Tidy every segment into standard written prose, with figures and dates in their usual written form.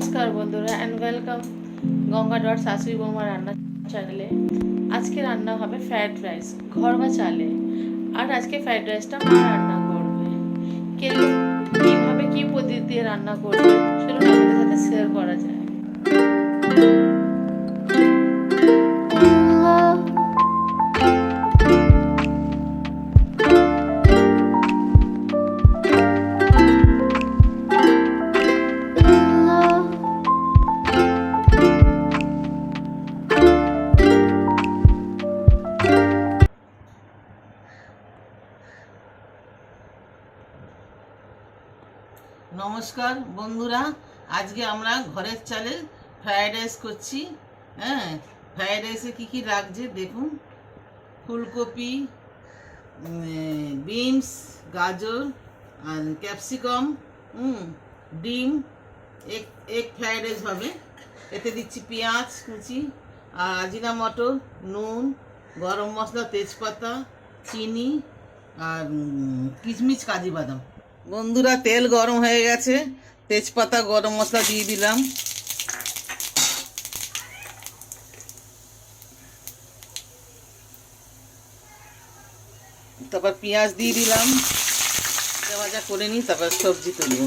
নমস্কার বন্ধুরা and welcome Ganga dot শাশুড়ি বৌমা রান্না চ্যানেলে। আজকে রান্না হবে ফ্রাইড রাইস ঘরোয়া চালে। আর আজকে ফ্রাইড রাইসটা মা রান্না করবে। কীভাবে কী পদ্ধতি দিয়ে রান্না করবে সেটা আমাদের সাথে শেয়ার করা যায়। নমস্কার বন্ধুরা, আজকে আমরা ঘরের চালের ফ্রায়েড রাইস করছি। হ্যাঁ, ফ্রায়েড রাইসে কী কী লাগছে দেখুন। ফুলকপি, বিনস, গাজর আর ক্যাপসিকাম, ডিম, এগ ফ্রায়েড রাইস হবে। এতে দিচ্ছি পেঁয়াজ কুচি আর আজিনামটর, নুন, গরম মশলা, তেজপাতা, চিনি আর কিশমিশ, কাজু বাদাম। বন্ধুরা, তেল গরম হয়ে গেছে, তেজপাতা, গরম মশলা দিয়ে দিলাম। তারপর পেঁয়াজ দিয়ে দিলাম, ভাজা করে নিই, তারপর সবজি তুলব।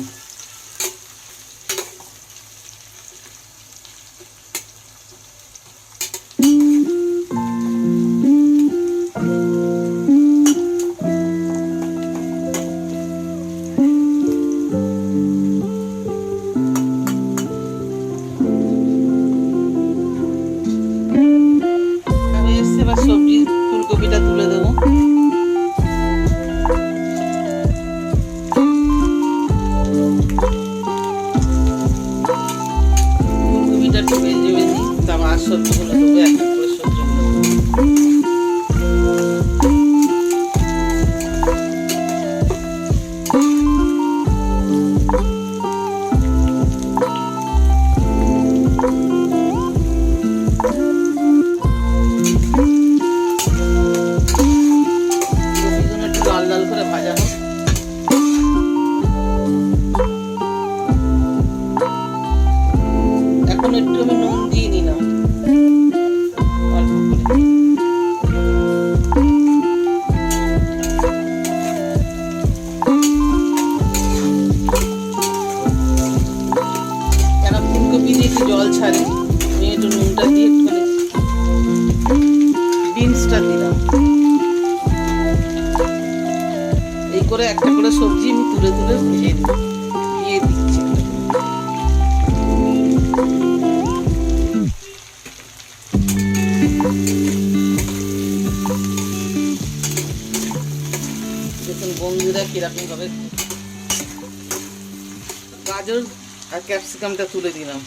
এবার সবজি ফুলকপিটা তুলে দেবো। ফুলকপিটা একটু ভেজে ভেজে তারপর আর সবজিগুলো দেবো, এক এক করে সবজিগুলো। এখন একটু আমি নুন দিয়ে নিলাম অল্প করে। কেন ফুলকপি দিয়ে একটু জল ছাড়ে, আমি একটু নুনটা দিয়ে একটুখানি বিনসটা দিলাম। এই করে একটা করে সবজি আমি তুলে তুলে ভেজে দিয়ে দিচ্ছি। দেখুন বন্ধুরা কিরকম ভাবে গাজর আর ক্যাপসিকামটা তুলে দিলাম।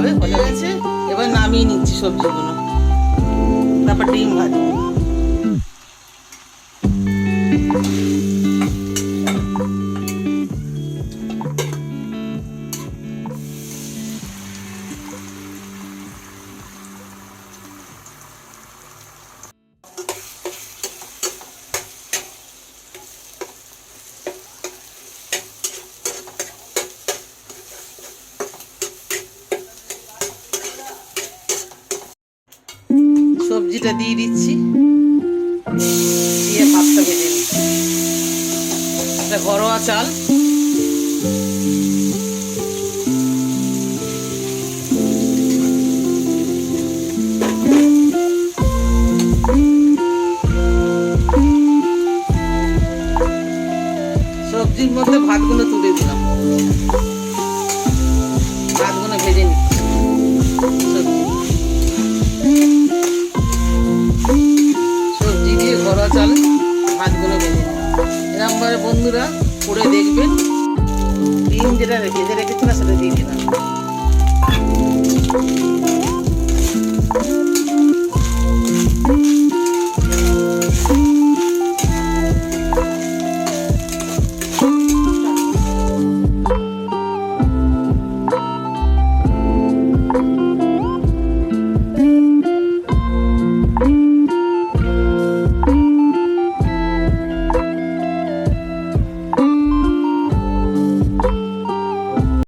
হবে, হয়ে গেছে। এবার নামিয়ে নিচ্ছি সবজিগুলো, তারপর ডিম ভাজবো। সবজিটা দিয়ে দিচ্ছি, দিয়ে ভাতটা ভেজে নিচ্ছি। এটা ঘরোয়া চাল, সবজির মধ্যে ভাতগুলো তুলে দিলাম, ভাতগুলো ভেজে নিচ্ছি। সবজি দিয়ে ঘরোয়া চাল ভাতগুলো ভেজে নিলাম। এরকমভাবে বন্ধুরা করে দেখবেন। ডিম যেটা ভেজে রেখেছি না, সেটা দিয়ে দিলাম।